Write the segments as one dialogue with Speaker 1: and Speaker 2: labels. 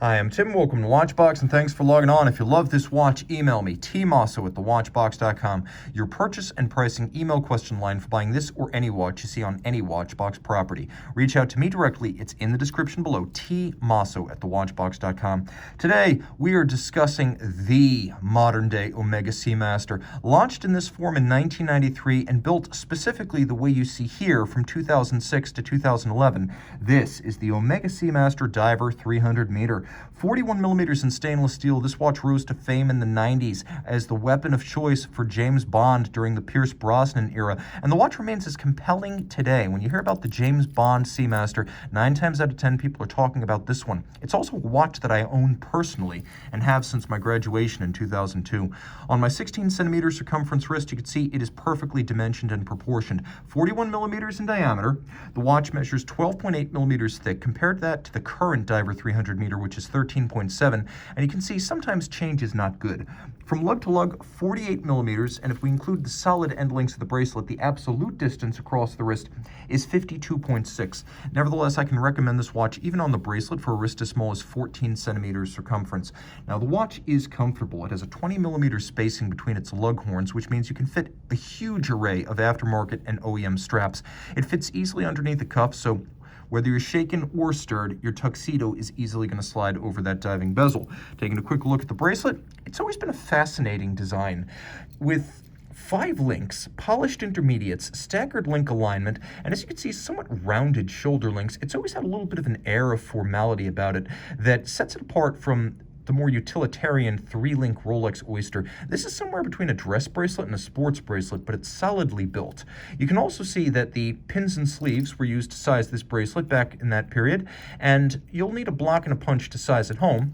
Speaker 1: Hi, I'm Tim. Welcome to Watchbox, and thanks for logging on. If you love this watch, email me, tmosso at thewatchbox.com. Your purchase and pricing email question line for buying this or any watch you see on any Watchbox property. Reach out to me directly. It's in the description below, tmosso at thewatchbox.com. Today, we are discussing the modern-day Omega Seamaster, launched in this form in 1993 and built specifically the way you see here from 2006 to 2011. This is the Omega Seamaster Diver 300 meter. 41 millimeters in stainless steel, this watch rose to fame in the 90s as the weapon of choice for James Bond during the Pierce Brosnan era, and the watch remains as compelling today. When you hear about the James Bond Seamaster, 9 times out of 10 people are talking about this one. It's also a watch that I own personally and have since my graduation in 2002. On my 16 centimeter circumference wrist, you can see it is perfectly dimensioned and proportioned. 41 millimeters in diameter, the watch measures 12.8 millimeters thick. Compare that to the current Diver 300 meter, which is 13.7, and you can see sometimes change is not good. From lug to lug, 48 millimeters, and if we include the solid end links of the bracelet, the absolute distance across the wrist is 52.6. Nevertheless, I can recommend this watch even on the bracelet for a wrist as small as 14 centimeters circumference. Now, the watch is comfortable. It has a 20 millimeter spacing between its lug horns, which means you can fit a huge array of aftermarket and OEM straps. It fits easily underneath the cuff, so whether you're shaken or stirred, your tuxedo is easily going to slide over that diving bezel. Taking a quick look at the bracelet, it's always been a fascinating design with 5 links, polished intermediates, staggered link alignment, and as you can see, somewhat rounded shoulder links. It's always had a little bit of an air of formality about it that sets it apart from the more utilitarian 3-link Rolex Oyster. This is somewhere between a dress bracelet and a sports bracelet, but it's solidly built. You can also see that the pins and sleeves were used to size this bracelet back in that period, and you'll need a block and a punch to size at home.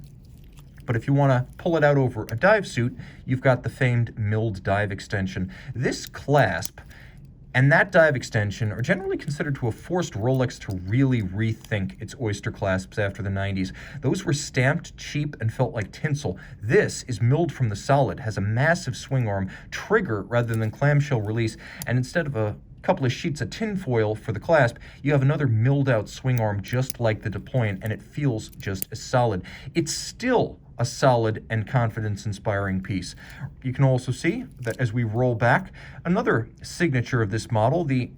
Speaker 1: But if you want to pull it out over a dive suit, you've got the famed milled dive extension. This clasp and that dive extension are generally considered to have forced Rolex to really rethink its Oyster clasps after the 90s. Those were stamped, cheap, and felt like tinsel. This is milled from the solid, has a massive swing arm, trigger rather than clamshell release, and instead of a couple of sheets of tin foil for the clasp, you have another milled out swing arm just like the deployant, and it feels just as solid. It's still a solid and confidence-inspiring piece. You can also see that as we roll back, another signature of this model, the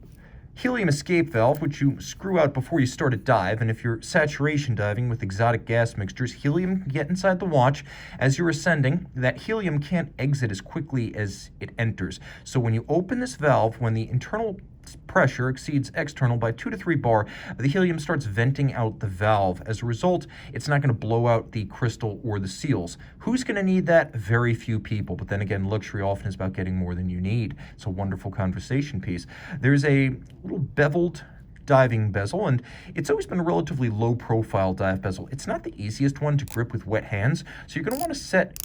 Speaker 1: helium escape valve, which you screw out before you start a dive, and if you're saturation diving with exotic gas mixtures, helium can get inside the watch. As you're ascending, that helium can't exit as quickly as it enters. So when you open this valve, when the internal pressure exceeds external by 2 to 3 bar, the helium starts venting out the valve. As a result, it's not going to blow out the crystal or the seals. Who's going to need that? Very few people. But then again, luxury often is about getting more than you need. It's a wonderful conversation piece. There's a little beveled diving bezel, and it's always been a relatively low profile dive bezel. It's not the easiest one to grip with wet hands, so you're going to want to set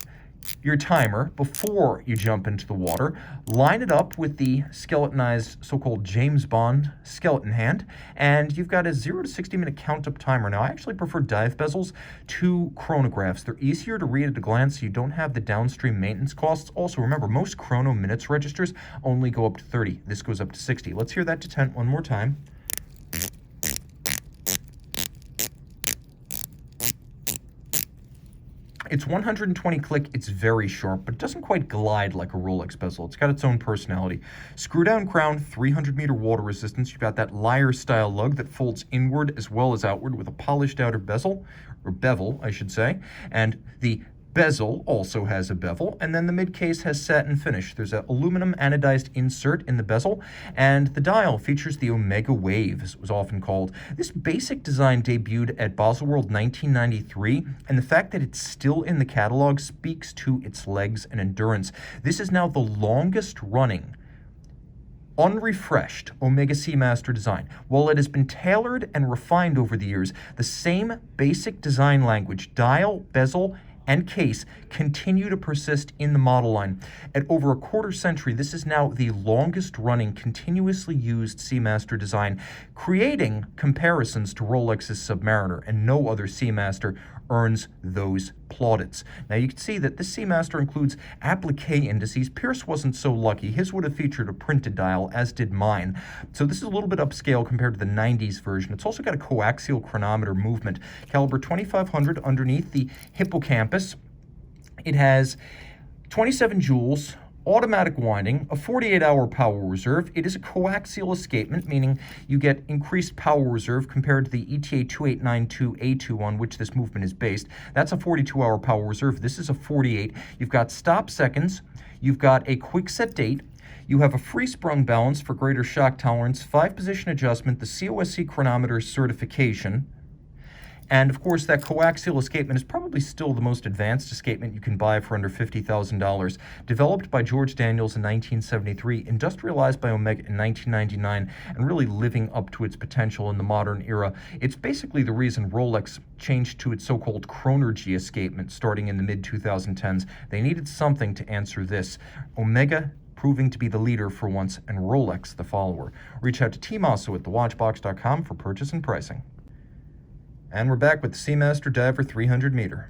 Speaker 1: your timer before you jump into the water. Line it up with the skeletonized so-called James Bond skeleton hand, and you've got a 0 to 60-minute count-up timer. Now, I actually prefer dive bezels to chronographs. They're easier to read at a glance, so you don't have the downstream maintenance costs. Also, remember, most chrono minutes registers only go up to 30. This goes up to 60. Let's hear that detent one more time. It's 120 click, it's very sharp, but it doesn't quite glide like a Rolex bezel. It's got its own personality. Screw down crown, 300 meter water resistance. You've got that lyre style lug that folds inward as well as outward with a polished outer bezel, or bevel, I should say. And the bezel also has a bevel, and then the mid case has satin finish. There's an aluminum anodized insert in the bezel, and the dial features the Omega Wave, as it was often called. This basic design debuted at Baselworld 1993, and the fact that it's still in the catalog speaks to its legs and endurance. This is now the longest running unrefreshed Omega Seamaster design. While it has been tailored and refined over the years, the same basic design language, dial, bezel, and case continue to persist in the model line. At over a quarter century, this is now the longest running continuously used Seamaster design, creating comparisons to Rolex's Submariner, and no other Seamaster earns those plaudits. Now you can see that this Seamaster includes applique indices. Pierce wasn't so lucky. His would have featured a printed dial, as did mine. So this is a little bit upscale compared to the 90s version. It's also got a coaxial chronometer movement, caliber 2500 underneath the hippocampus. It has 27 joules, automatic winding, a 48-hour power reserve. It is a coaxial escapement, meaning you get increased power reserve compared to the ETA 2892A2 on which this movement is based. That's a 42-hour power reserve. This is a 48. You've got stop seconds. You've got a quick set date. You have a free sprung balance for greater shock tolerance, 5-position adjustment, the COSC chronometer certification. And of course, that coaxial escapement is probably still the most advanced escapement you can buy for under $50,000. Developed by George Daniels in 1973, industrialized by Omega in 1999, and really living up to its potential in the modern era. It's basically the reason Rolex changed to its so-called chronergy escapement starting in the mid-2010s. They needed something to answer this. Omega proving to be the leader for once, and Rolex the follower. Reach out to tmosso at thewatchbox.com for purchase and pricing. And we're back with the Seamaster Diver 300 meter.